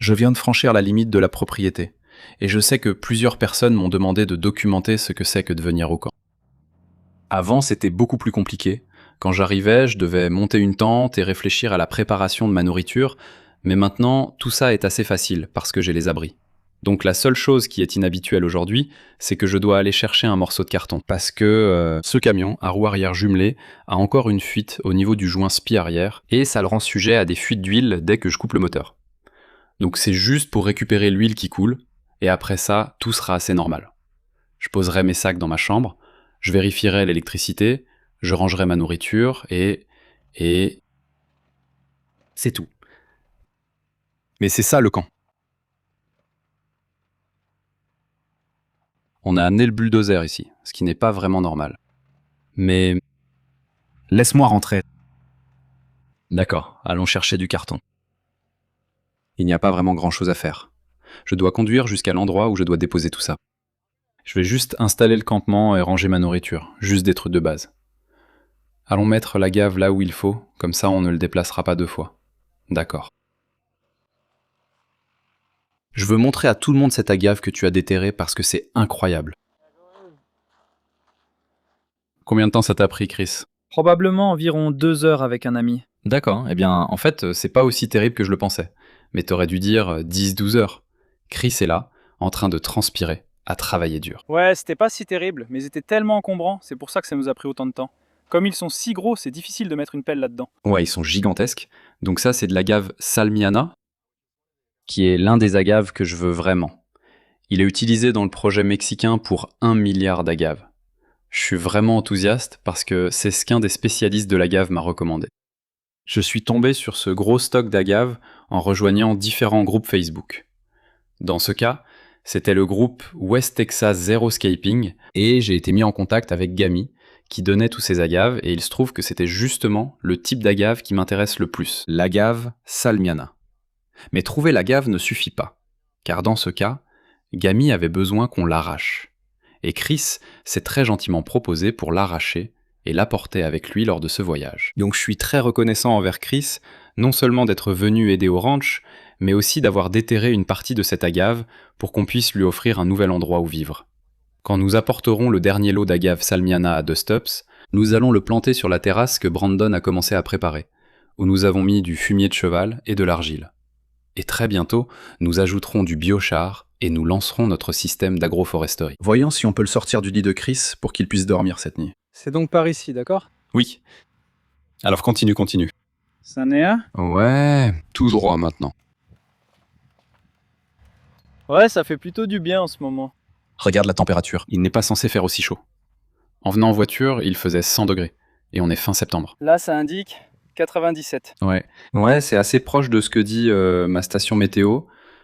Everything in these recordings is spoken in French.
Je viens de franchir la limite de la propriété, et je sais que plusieurs personnes m'ont demandé de documenter ce que c'est que devenir au camp. Avant, c'était beaucoup plus compliqué. Quand j'arrivais, je devais monter une tente et réfléchir à la préparation de ma nourriture, mais maintenant, tout ça est assez facile parce que j'ai les abris. Donc la seule chose qui est inhabituelle aujourd'hui, c'est que je dois aller chercher un morceau de carton. Parce que ce camion, à roue arrière jumelée, a encore une fuite au niveau du joint spi arrière, et ça le rend sujet à des fuites d'huile dès que je coupe le moteur. Donc c'est juste pour récupérer l'huile qui coule, et après ça, tout sera assez normal. Je poserai mes sacs dans ma chambre, je vérifierai l'électricité, je rangerai ma nourriture, et... c'est tout. Mais c'est ça le camp. On a amené le bulldozer ici, ce qui n'est pas vraiment normal. Mais... Laisse-moi rentrer. D'accord, allons chercher du carton. Il n'y a pas vraiment grand-chose à faire. Je dois conduire jusqu'à l'endroit où je dois déposer tout ça. Je vais juste installer le campement et ranger ma nourriture, juste des trucs de base. Allons mettre la gave là où il faut, comme ça on ne le déplacera pas deux fois. D'accord. Je veux montrer à tout le monde cette agave que tu as déterrée parce que c'est incroyable. Combien de temps ça t'a pris, Chris? Probablement environ 2 heures avec un ami. D'accord, eh bien, en fait, c'est pas aussi terrible que je le pensais. Mais t'aurais dû dire 10-12 heures. Chris est là, en train de transpirer, à travailler dur. Ouais, c'était pas si terrible, mais ils étaient tellement encombrants, c'est pour ça que ça nous a pris autant de temps. Comme ils sont si gros, c'est difficile de mettre une pelle là-dedans. Ouais, ils sont gigantesques. Donc ça, c'est de l'agave salmiana, qui est l'un des agaves que je veux vraiment. Il est utilisé dans le projet mexicain pour 1 milliard d'agaves. Je suis vraiment enthousiaste parce que c'est ce qu'un des spécialistes de l'agave m'a recommandé. Je suis tombé sur ce gros stock d'agaves en rejoignant différents groupes Facebook. Dans ce cas, c'était le groupe West Texas Zeroscaping et j'ai été mis en contact avec Gami qui donnait tous ces agaves et il se trouve que c'était justement le type d'agave qui m'intéresse le plus, l'agave salmiana. Mais trouver l'agave ne suffit pas, car dans ce cas, Gami avait besoin qu'on l'arrache. Et Chris s'est très gentiment proposé pour l'arracher et l'apporter avec lui lors de ce voyage. Donc je suis très reconnaissant envers Chris, non seulement d'être venu aider au ranch, mais aussi d'avoir déterré une partie de cette agave pour qu'on puisse lui offrir un nouvel endroit où vivre. Quand nous apporterons le dernier lot d'agave salmiana à Dustops, nous allons le planter sur la terrasse que Brandon a commencé à préparer, où nous avons mis du fumier de cheval et de l'argile. Et très bientôt, nous ajouterons du biochar et nous lancerons notre système d'agroforesterie. Voyons si on peut le sortir du lit de Chris pour qu'il puisse dormir cette nuit. C'est donc par ici, d'accord? Oui. Alors continue. Ça n'est un? Ouais, tout droit maintenant. Ouais, ça fait plutôt du bien en ce moment. Regarde la température, il n'est pas censé faire aussi chaud. En venant en voiture, il faisait 100 degrés. Et on est fin septembre. Là, ça indique 97. Ouais, c'est assez proche de ce que dit ma station météo.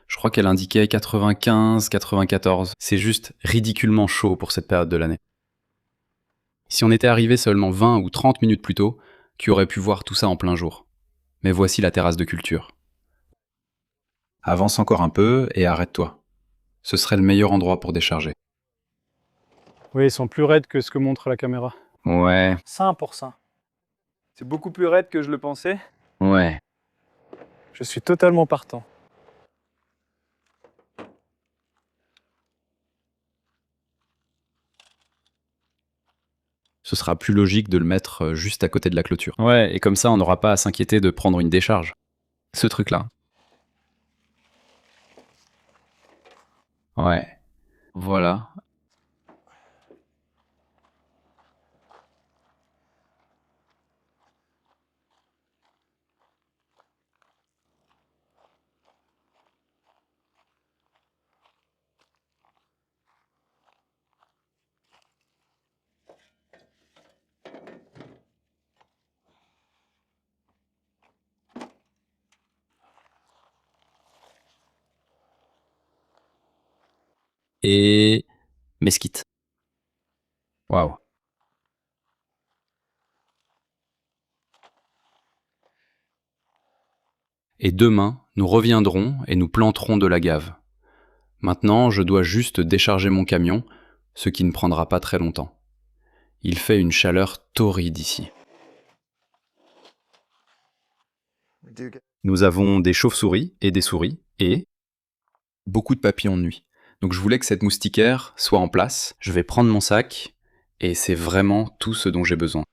Je crois qu'elle indiquait 95, 94. C'est juste ridiculement chaud pour cette période de l'année. Si on était arrivé seulement 20 ou 30 minutes plus tôt, tu aurais pu voir tout ça en plein jour. Mais voici la terrasse de culture. Avance encore un peu et arrête-toi. Ce serait le meilleur endroit pour décharger. Oui, ils sont plus raides que ce que montre la caméra. Ouais. 100%. C'est beaucoup plus raide que je le pensais. Ouais. Je suis totalement partant. Ce sera plus logique de le mettre juste à côté de la clôture. Ouais, et comme ça, on n'aura pas à s'inquiéter de prendre une décharge. Ce truc-là. Ouais. Voilà. Et... mesquite. Waouh. Et demain, nous reviendrons et nous planterons de l'agave. Maintenant, je dois juste décharger mon camion, ce qui ne prendra pas très longtemps. Il fait une chaleur torride ici. Nous avons des chauves-souris et des souris, et beaucoup de papillons de nuit. Donc je voulais que cette moustiquaire soit en place. Je vais prendre mon sac et c'est vraiment tout ce dont j'ai besoin.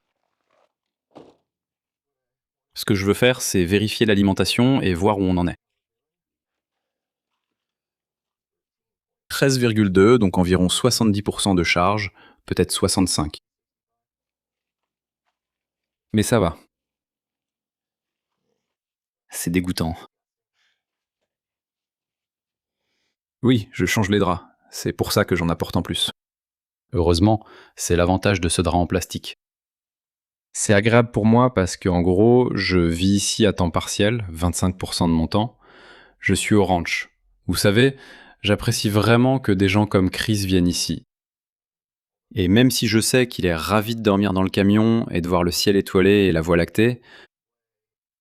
Ce que je veux faire, c'est vérifier l'alimentation et voir où on en est. 13,2, donc environ 70% de charge, peut-être 65. Mais ça va. C'est dégoûtant. Oui, je change les draps. C'est pour ça que j'en apporte en plus. Heureusement, c'est l'avantage de ce drap en plastique. C'est agréable pour moi parce qu'en gros, je vis ici à temps partiel, 25% de mon temps. Je suis au ranch. Vous savez, j'apprécie vraiment que des gens comme Chris viennent ici. Et même si je sais qu'il est ravi de dormir dans le camion et de voir le ciel étoilé et la Voie lactée,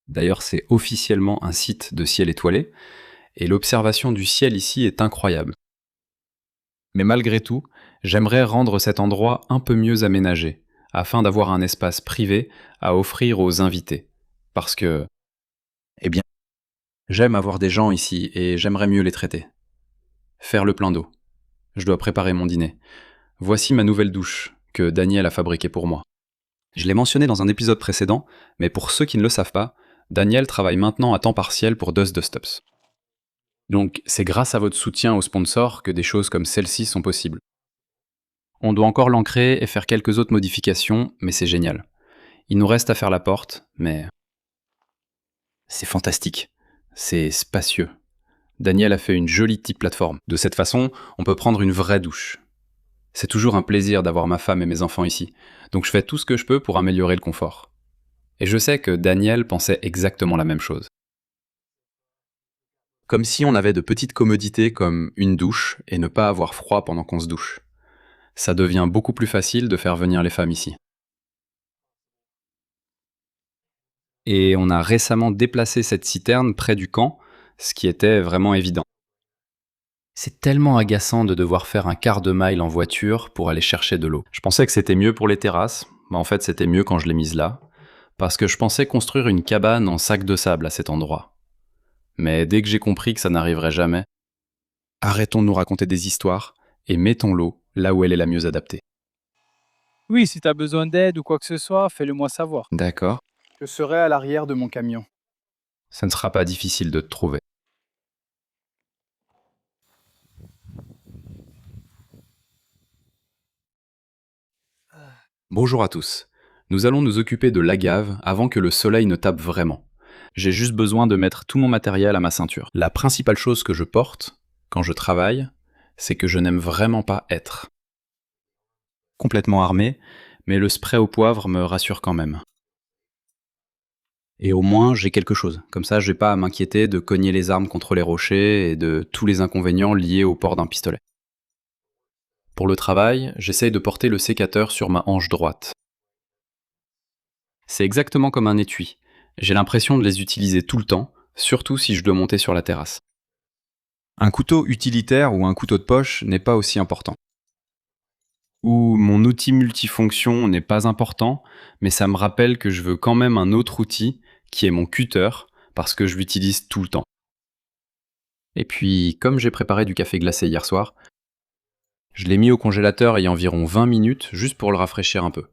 d'ailleurs c'est officiellement un site de ciel étoilé, et l'observation du ciel ici est incroyable. Mais malgré tout, j'aimerais rendre cet endroit un peu mieux aménagé, afin d'avoir un espace privé à offrir aux invités. Parce que, eh bien, j'aime avoir des gens ici et j'aimerais mieux les traiter. Faire le plein d'eau. Je dois préparer mon dîner. Voici ma nouvelle douche, que Daniel a fabriquée pour moi. Je l'ai mentionné dans un épisode précédent, mais pour ceux qui ne le savent pas, Daniel travaille maintenant à temps partiel pour Dust Dust-Ups. Donc c'est grâce à votre soutien aux sponsors que des choses comme celle-ci sont possibles. On doit encore l'ancrer et faire quelques autres modifications, mais c'est génial. Il nous reste à faire la porte, mais c'est fantastique. C'est spacieux. Daniel a fait une jolie petite plateforme. De cette façon, on peut prendre une vraie douche. C'est toujours un plaisir d'avoir ma femme et mes enfants ici, donc je fais tout ce que je peux pour améliorer le confort. Et je sais que Daniel pensait exactement la même chose. Comme si on avait de petites commodités comme une douche et ne pas avoir froid pendant qu'on se douche. Ça devient beaucoup plus facile de faire venir les femmes ici. Et on a récemment déplacé cette citerne près du camp, ce qui était vraiment évident. C'est tellement agaçant de devoir faire un quart de mile en voiture pour aller chercher de l'eau. Je pensais que c'était mieux pour les terrasses, mais en fait c'était mieux quand je l'ai mise là, parce que je pensais construire une cabane en sac de sable à cet endroit. Mais dès que j'ai compris que ça n'arriverait jamais, arrêtons de nous raconter des histoires et mettons l'eau là où elle est la mieux adaptée. Oui, si t'as besoin d'aide ou quoi que ce soit, fais-le moi savoir. D'accord. Je serai à l'arrière de mon camion. Ça ne sera pas difficile de te trouver. Bonjour à tous. Nous allons nous occuper de l'agave avant que le soleil ne tape vraiment. J'ai juste besoin de mettre tout mon matériel à ma ceinture. La principale chose que je porte, quand je travaille, c'est que je n'aime vraiment pas être complètement armé, mais le spray au poivre me rassure quand même. Et au moins, j'ai quelque chose. Comme ça, je vais pas à m'inquiéter de cogner les armes contre les rochers et de tous les inconvénients liés au port d'un pistolet. Pour le travail, j'essaye de porter le sécateur sur ma hanche droite. C'est exactement comme un étui. J'ai l'impression de les utiliser tout le temps, surtout si je dois monter sur la terrasse. Un couteau utilitaire ou un couteau de poche n'est pas aussi important. Ou mon outil multifonction n'est pas important, mais ça me rappelle que je veux quand même un autre outil, qui est mon cutter, parce que je l'utilise tout le temps. Et puis, comme j'ai préparé du café glacé hier soir, je l'ai mis au congélateur il y a environ 20 minutes, juste pour le rafraîchir un peu.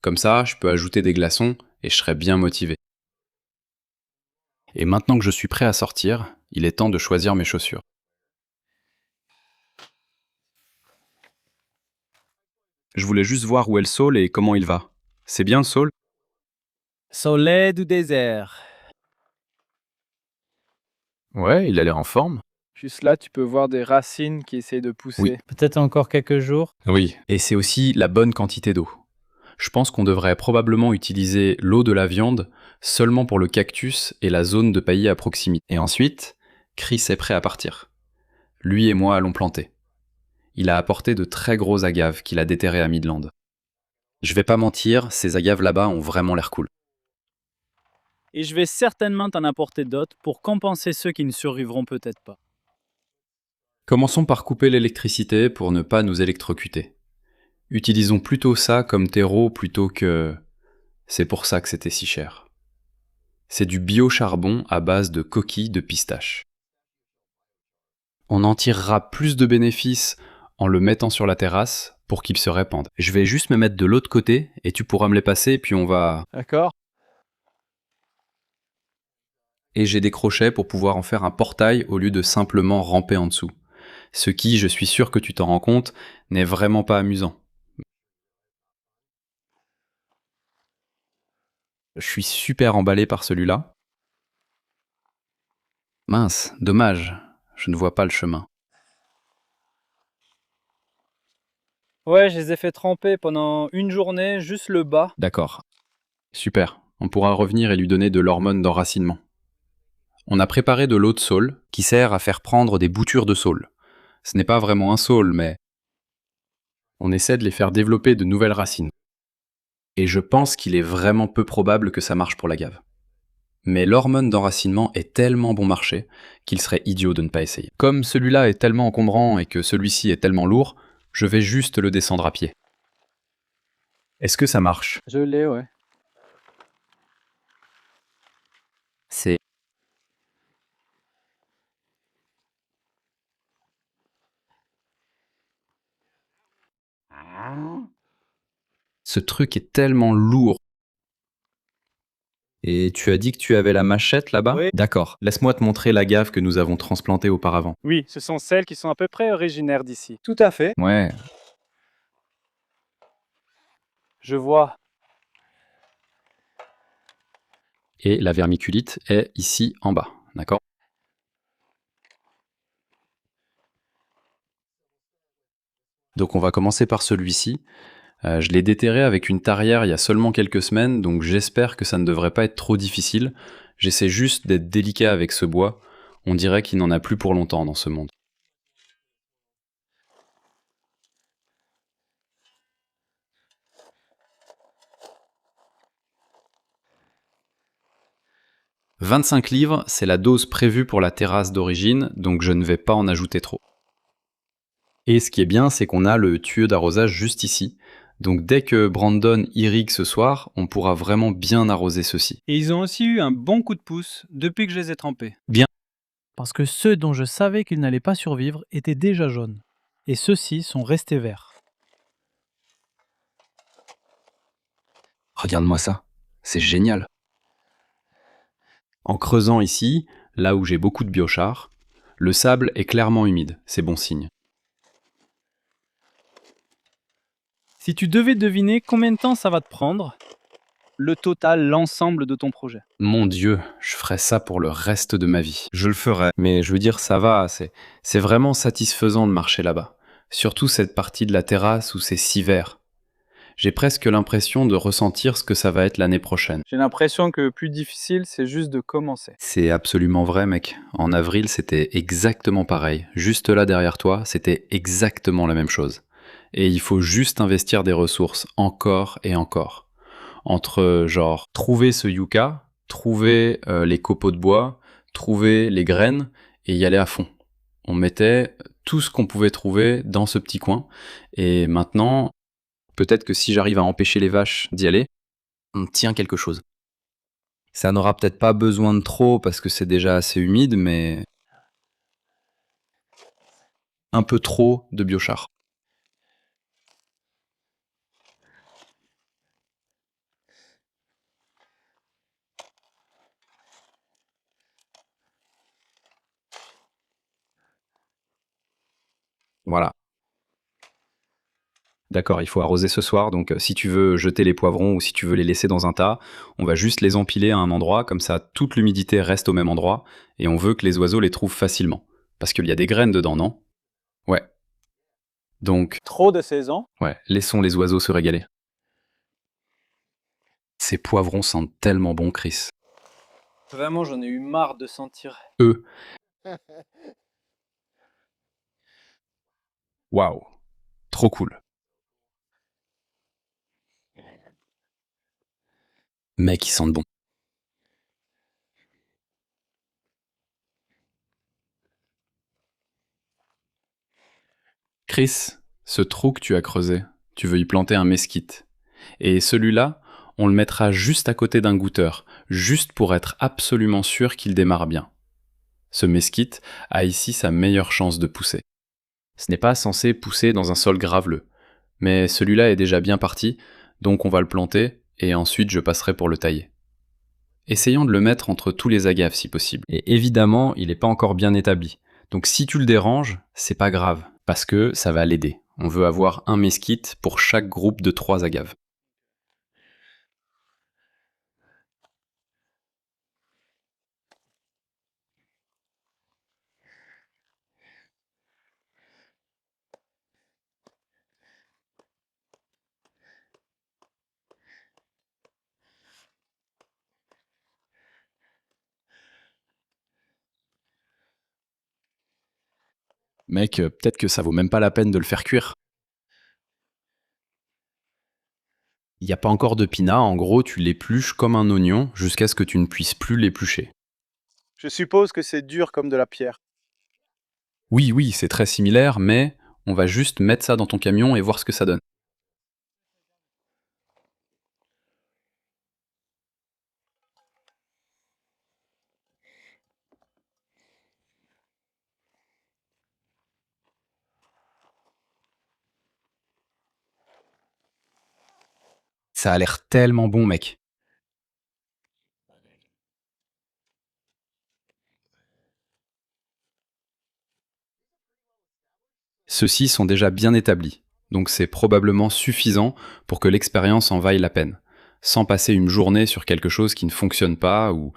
Comme ça, je peux ajouter des glaçons et je serai bien motivé. Et maintenant que je suis prêt à sortir, il est temps de choisir mes chaussures. Je voulais juste voir où est le Saul et comment il va. C'est bien le Saul ? Soleil du désert. Ouais, il a l'air en forme. Juste là, tu peux voir des racines qui essaient de pousser. Oui. Peut-être encore quelques jours. Oui, et c'est aussi la bonne quantité d'eau. Je pense qu'on devrait probablement utiliser l'eau de la viande seulement pour le cactus et la zone de paillis à proximité. Et ensuite, Chris est prêt à partir. Lui et moi allons planter. Il a apporté de très gros agaves qu'il a déterrés à Midland. Je vais pas mentir, ces agaves là-bas ont vraiment l'air cool. Et je vais certainement t'en apporter d'autres pour compenser ceux qui ne survivront peut-être pas. Commençons par couper l'électricité pour ne pas nous électrocuter. Utilisons plutôt ça comme terreau plutôt que... C'est pour ça que c'était si cher. C'est du biocharbon à base de coquilles de pistache. On en tirera plus de bénéfices en le mettant sur la terrasse pour qu'il se répande. Je vais juste me mettre de l'autre côté et tu pourras me les passer, puis on va... D'accord. Et j'ai des crochets pour pouvoir en faire un portail au lieu de simplement ramper en dessous. Ce qui, je suis sûr que tu t'en rends compte, n'est vraiment pas amusant. Je suis super emballé par celui-là. Mince, dommage, je ne vois pas le chemin. Ouais, je les ai fait tremper pendant une journée, juste le bas. D'accord. Super, on pourra revenir et lui donner de l'hormone d'enracinement. On a préparé de l'eau de saule qui sert à faire prendre des boutures de saule. Ce n'est pas vraiment un saule, mais on essaie de les faire développer de nouvelles racines. Et je pense qu'il est vraiment peu probable que ça marche pour l'agave. Mais l'hormone d'enracinement est tellement bon marché qu'il serait idiot de ne pas essayer. Comme celui-là est tellement encombrant et que celui-ci est tellement lourd, je vais juste le descendre à pied. Est-ce que ça marche? Je l'ai, ouais. C'est... Ce truc est tellement lourd. Et tu as dit que tu avais la machette là-bas? Oui. D'accord, laisse-moi te montrer l'agave que nous avons transplantée auparavant. Oui, ce sont celles qui sont à peu près originaires d'ici. Tout à fait. Ouais, Je vois. et la vermiculite est ici en bas, d'accord? Donc on va commencer par celui-ci. Je l'ai déterré avec une tarière il y a seulement quelques semaines, donc j'espère que ça ne devrait pas être trop difficile. J'essaie juste d'être délicat avec ce bois. On dirait qu'il n'en a plus pour longtemps dans ce monde. « 25 livres, c'est la dose prévue pour la terrasse d'origine, donc je ne vais pas en ajouter trop. Et ce qui est bien, c'est qu'on a le tuyau d'arrosage juste ici. Donc dès que Brandon irrigue ce soir, on pourra vraiment bien arroser ceci. Et ils ont aussi eu un bon coup de pouce depuis que je les ai trempés. Bien. Parce que ceux dont je savais qu'ils n'allaient pas survivre étaient déjà jaunes. Et ceux-ci sont restés verts. Regarde-moi ça, c'est génial. En creusant ici, là où j'ai beaucoup de biochar, le sable est clairement humide, c'est bon signe. Si tu devais deviner combien de temps ça va te prendre, le total, l'ensemble de ton projet. Mon Dieu, je ferais ça pour le reste de ma vie. Je le ferai. Mais je veux dire, ça va, c'est vraiment satisfaisant de marcher là-bas. Surtout cette partie de la terrasse où c'est si vert. J'ai presque l'impression de ressentir ce que ça va être l'année prochaine. J'ai l'impression que le plus difficile, c'est juste de commencer. C'est absolument vrai, mec. En avril, c'était exactement pareil. Juste là derrière toi, c'était exactement la même chose. Et il faut juste investir des ressources encore et encore. Entre, genre, trouver ce yucca, trouver les copeaux de bois, trouver les graines, et y aller à fond. On mettait tout ce qu'on pouvait trouver dans ce petit coin. Et maintenant, peut-être que si j'arrive à empêcher les vaches d'y aller, on tient quelque chose. Ça n'aura peut-être pas besoin de trop parce que c'est déjà assez humide, mais un peu trop de biochar. Voilà. D'accord, il faut arroser ce soir, donc si tu veux jeter les poivrons ou si tu veux les laisser dans un tas, on va juste les empiler à un endroit, comme ça toute l'humidité reste au même endroit, et on veut que les oiseaux les trouvent facilement. Parce qu'il y a des graines dedans, non? Ouais. Donc, Trop de saison. ouais, laissons les oiseaux se régaler. Ces poivrons sentent tellement bon, Chris. Vraiment, j'en ai eu marre de sentir. Waouh, trop cool. Mec, ils sentent bon. Chris, ce trou que tu as creusé, tu veux y planter un mesquite. Et celui-là, on le mettra juste à côté d'un goûteur, juste pour être absolument sûr qu'il démarre bien. Ce mesquite a ici sa meilleure chance de pousser. Ce n'est pas censé pousser dans un sol graveleux, mais celui-là est déjà bien parti, donc on va le planter et ensuite je passerai pour le tailler. Essayons de le mettre entre tous les agaves si possible. Et évidemment, il n'est pas encore bien établi. Donc si tu le déranges, c'est pas grave, parce que ça va l'aider. On veut avoir un mesquite pour chaque groupe de 3 agaves. Mec, peut-être que ça vaut même pas la peine de le faire cuire. Il n'y a pas encore de pinat, en gros tu l'épluches comme un oignon jusqu'à ce que tu ne puisses plus l'éplucher. Je suppose que c'est dur comme de la pierre. Oui, c'est très similaire, mais on va juste mettre ça dans ton camion et voir ce que ça donne. Ça a l'air tellement bon, mec. Ceux-ci sont déjà bien établis, donc c'est probablement suffisant pour que l'expérience en vaille la peine, sans passer une journée sur quelque chose qui ne fonctionne pas ou...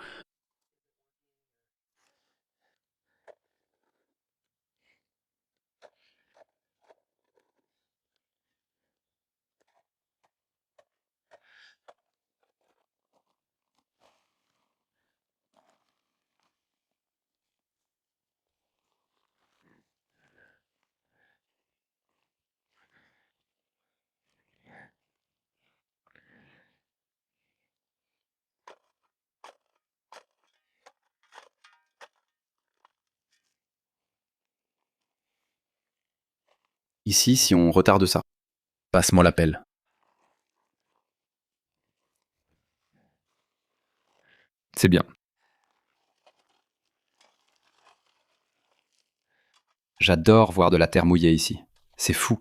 Ici, si on retarde ça, passe-moi la pelle. C'est bien. J'adore voir de la terre mouillée ici. C'est fou.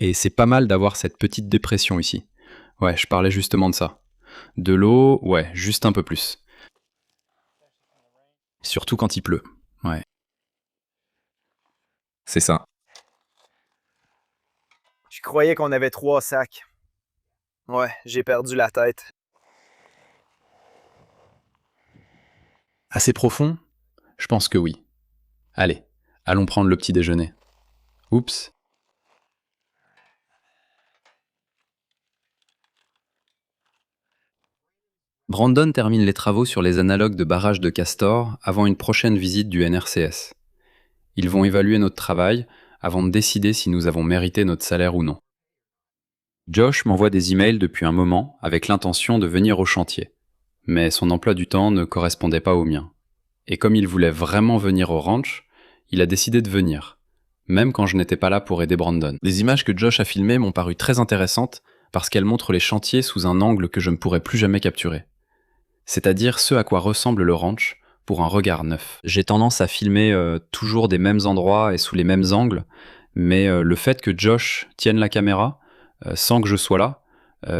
Et c'est pas mal d'avoir cette petite dépression ici. Ouais, je parlais justement de ça. De l'eau, ouais, juste un peu plus. Surtout quand il pleut. Ouais. C'est ça. Je croyais qu'on avait 3 sacs. Ouais, j'ai perdu la tête. Assez profond? Je pense que oui. Allez, allons prendre le petit déjeuner. Oups. Brandon termine les travaux sur les analogues de barrage de Castor avant une prochaine visite du NRCS. Ils vont évaluer notre travail avant de décider si nous avons mérité notre salaire ou non. Josh m'envoie des emails depuis un moment avec l'intention de venir au chantier, mais son emploi du temps ne correspondait pas au mien. Et comme il voulait vraiment venir au ranch, il a décidé de venir, même quand je n'étais pas là pour aider Brandon. Les images que Josh a filmées m'ont paru très intéressantes parce qu'elles montrent les chantiers sous un angle que je ne pourrais plus jamais capturer. C'est-à-dire ce à quoi ressemble le ranch pour un regard neuf. J'ai tendance à filmer toujours des mêmes endroits et sous les mêmes angles, mais le fait que Josh tienne la caméra sans que je sois là,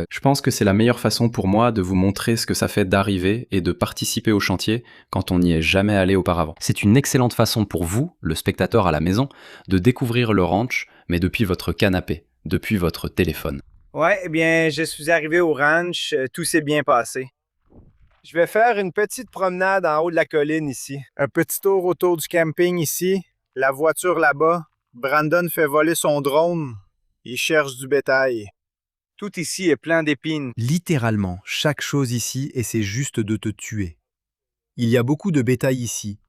je pense que c'est la meilleure façon pour moi de vous montrer ce que ça fait d'arriver et de participer au chantier quand on n'y est jamais allé auparavant. C'est une excellente façon pour vous, le spectateur à la maison, de découvrir le ranch, mais depuis votre canapé, depuis votre téléphone. Ouais, eh bien, je suis arrivé au ranch, tout s'est bien passé. Je vais faire une petite promenade en haut de la colline ici. Un petit tour autour du camping ici. La voiture là-bas. Brandon fait voler son drone. Il cherche du bétail. Tout ici est plein d'épines. Littéralement, chaque chose ici essaie juste de te tuer. Il y a beaucoup de bétail ici.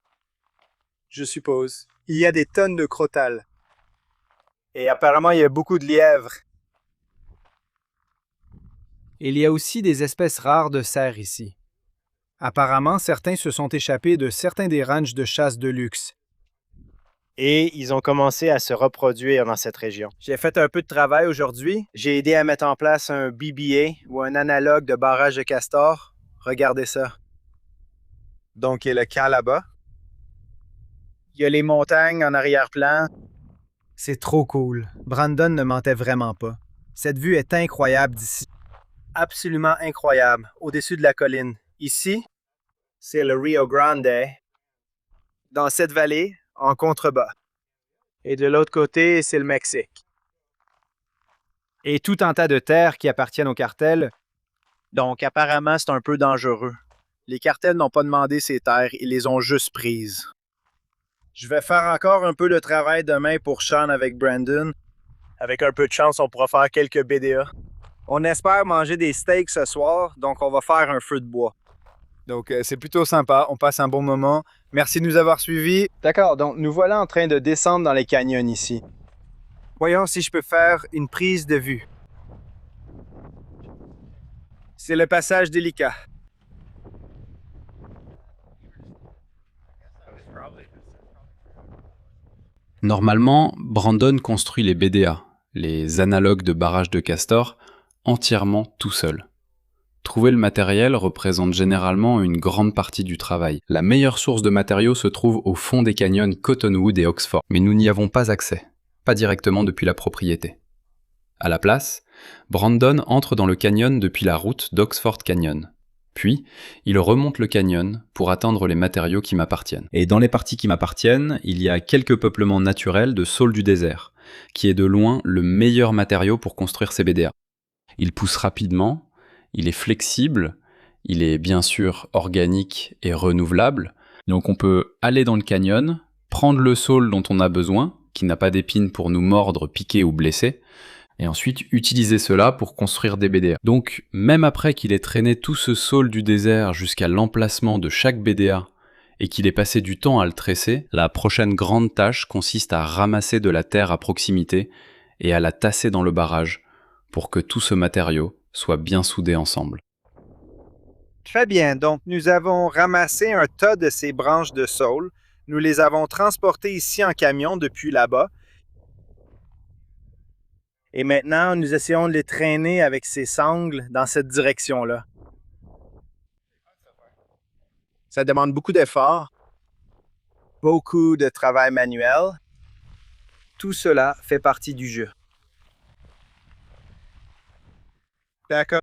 Je suppose. Il y a des tonnes de crotales. Et apparemment, il y a beaucoup de lièvres. Il y a aussi des espèces rares de cerfs ici. Apparemment, certains se sont échappés de certains des ranchs de chasse de luxe. Et ils ont commencé à se reproduire dans cette région. J'ai fait un peu de travail aujourd'hui. J'ai aidé à mettre en place un BBA ou un analogue de barrage de castor. Regardez ça. Donc, il y a le camp là-bas. Il y a les montagnes en arrière-plan. C'est trop cool. Brandon ne mentait vraiment pas. Cette vue est incroyable d'ici. Absolument incroyable, au-dessus de la colline. Ici, c'est le Rio Grande. Dans cette vallée, en contrebas. Et de l'autre côté, c'est le Mexique. Et tout un tas de terres qui appartiennent au cartel. Donc, apparemment, c'est un peu dangereux. Les cartels n'ont pas demandé ces terres, ils les ont juste prises. Je vais faire encore un peu de travail demain pour Sean avec Brandon. Avec un peu de chance, on pourra faire quelques BDA. On espère manger des steaks ce soir, donc on va faire un feu de bois. Donc c'est plutôt sympa, on passe un bon moment. Merci de nous avoir suivis. D'accord, donc nous voilà en train de descendre dans les canyons ici. Voyons si je peux faire une prise de vue. C'est le passage délicat. Normalement, Brandon construit les BDA, les analogues de barrage de castor, entièrement tout seul. Trouver le matériel représente généralement une grande partie du travail. La meilleure source de matériaux se trouve au fond des canyons Cottonwood et Oxford, mais nous n'y avons pas accès, pas directement depuis la propriété. À la place, Brandon entre dans le canyon depuis la route d'Oxford Canyon. Puis, il remonte le canyon pour atteindre les matériaux qui m'appartiennent. Et dans les parties qui m'appartiennent, il y a quelques peuplements naturels de saule du désert, qui est de loin le meilleur matériau pour construire ces BDA. Il pousse rapidement, il est flexible, il est bien sûr organique et renouvelable. Donc on peut aller dans le canyon, prendre le saule dont on a besoin, qui n'a pas d'épines pour nous mordre, piquer ou blesser, et ensuite utiliser cela pour construire des BDA. Donc même après qu'il ait traîné tout ce saule du désert jusqu'à l'emplacement de chaque BDA et qu'il ait passé du temps à le tresser, la prochaine grande tâche consiste à ramasser de la terre à proximité et à la tasser dans le barrage pour que tout ce matériau soit bien soudé ensemble. Très bien, donc nous avons ramassé un tas de ces branches de saule. Nous les avons transportées ici en camion depuis là-bas. Et maintenant, nous essayons de les traîner avec ces sangles dans cette direction-là. Ça demande beaucoup d'efforts, beaucoup de travail manuel. Tout cela fait partie du jeu. D'accord.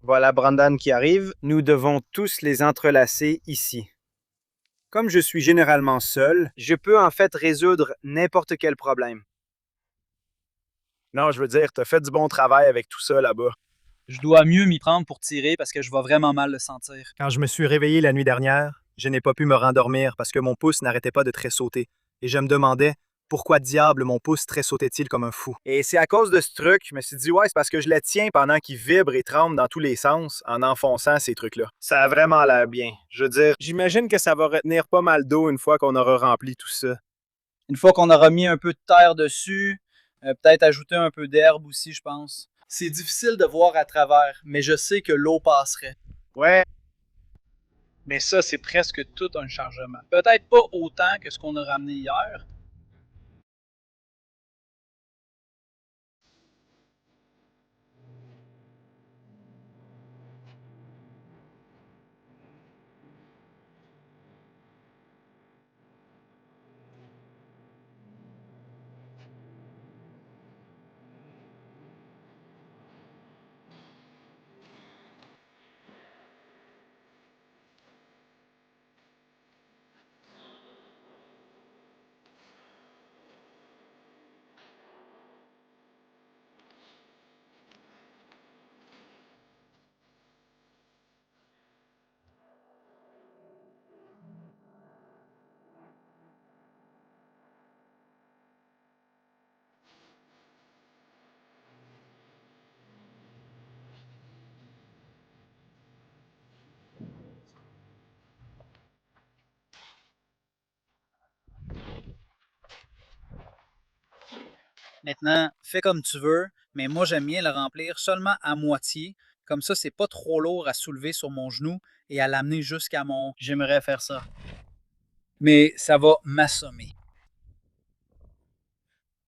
Voilà Brandon qui arrive. Nous devons tous les entrelacer ici. Comme je suis généralement seul, je peux en fait résoudre n'importe quel problème. Non, je veux dire, tu as fait du bon travail avec tout ça là-bas. Je dois mieux m'y prendre pour tirer parce que je vais vraiment mal le sentir. Quand je me suis réveillé la nuit dernière, je n'ai pas pu me rendormir parce que mon pouce n'arrêtait pas de tressauter. Et je me demandais pourquoi diable mon pouce tressautait-il comme un fou. Et c'est à cause de ce truc, je me suis dit, ouais, c'est parce que je le tiens pendant qu'il vibre et tremble dans tous les sens en enfonçant ces trucs-là. Ça a vraiment l'air bien. Je veux dire, j'imagine que ça va retenir pas mal d'eau une fois qu'on aura rempli tout ça. Une fois qu'on aura mis un peu de terre dessus, peut-être ajouter un peu d'herbe aussi, je pense. C'est difficile de voir à travers, mais je sais que l'eau passerait. Ouais. Mais ça, c'est presque tout un chargement. Peut-être pas autant que ce qu'on a ramené hier. Maintenant, fais comme tu veux, mais moi j'aime bien le remplir seulement à moitié. Comme ça, c'est pas trop lourd à soulever sur mon genou et à l'amener jusqu'à mon... J'aimerais faire ça. Mais ça va m'assommer.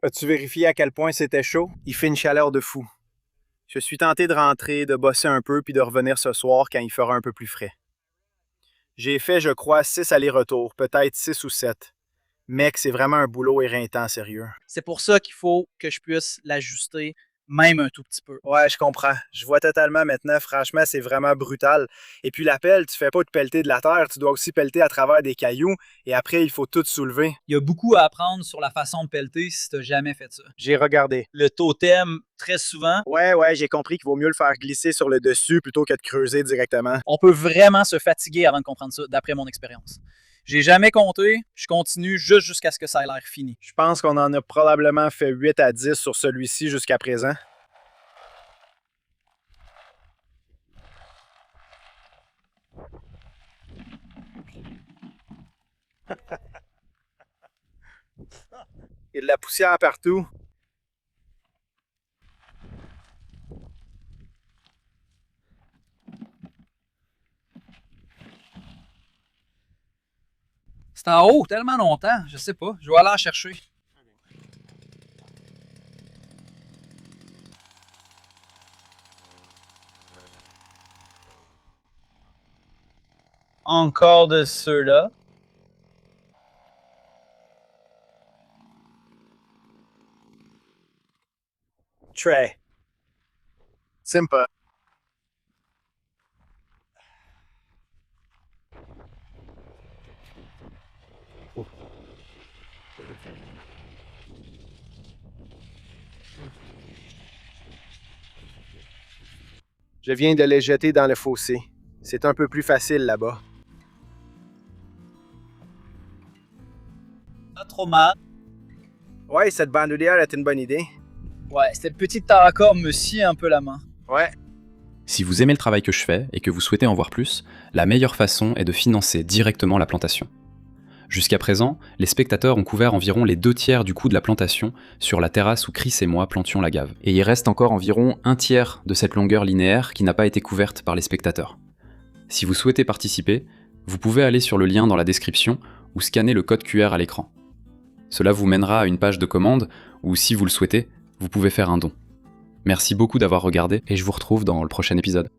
As-tu vérifié à quel point c'était chaud? Il fait une chaleur de fou. Je suis tenté de rentrer, de bosser un peu, puis de revenir ce soir quand il fera un peu plus frais. J'ai fait, je crois, 6 allers-retours, peut-être 6 ou 7. Mec, c'est vraiment un boulot éreintant, sérieux. C'est pour ça qu'il faut que je puisse l'ajuster même un tout petit peu. Ouais, je comprends. Je vois totalement maintenant. Franchement, c'est vraiment brutal. Et puis la pelle, tu fais pas de pelleter de la terre, tu dois aussi pelleter à travers des cailloux. Et après, il faut tout soulever. Il y a beaucoup à apprendre sur la façon de pelleter si tu n'as jamais fait ça. J'ai regardé. Le totem, très souvent, Ouais, j'ai compris qu'il vaut mieux le faire glisser sur le dessus plutôt que de creuser directement. on peut vraiment se fatiguer avant de comprendre ça, d'après mon expérience. J'ai jamais compté, je continue juste jusqu'à ce que ça ait l'air fini. Je pense qu'on en a probablement fait 8 à 10 sur celui-ci jusqu'à présent. Il y a de la poussière partout. C'est en haut tellement longtemps, je sais pas, je vais aller en chercher. Encore de ceux-là. Trey. Sympa. Je viens de les jeter dans le fossé. C'est un peu plus facile là-bas. Pas trop mal. Ouais, cette bandoulière est une bonne idée. Ouais, cette petite taracorde me scie un peu la main. Ouais. Si vous aimez le travail que je fais et que vous souhaitez en voir plus, la meilleure façon est de financer directement la plantation. Jusqu'à présent, les spectateurs ont couvert environ les 2/3 du coût de la plantation sur la terrasse où Chris et moi plantions l'agave. Et il reste encore environ 1/3 de cette longueur linéaire qui n'a pas été couverte par les spectateurs. Si vous souhaitez participer, vous pouvez aller sur le lien dans la description ou scanner le code QR à l'écran. Cela vous mènera à une page de commande où, si vous le souhaitez, vous pouvez faire un don. Merci beaucoup d'avoir regardé et je vous retrouve dans le prochain épisode.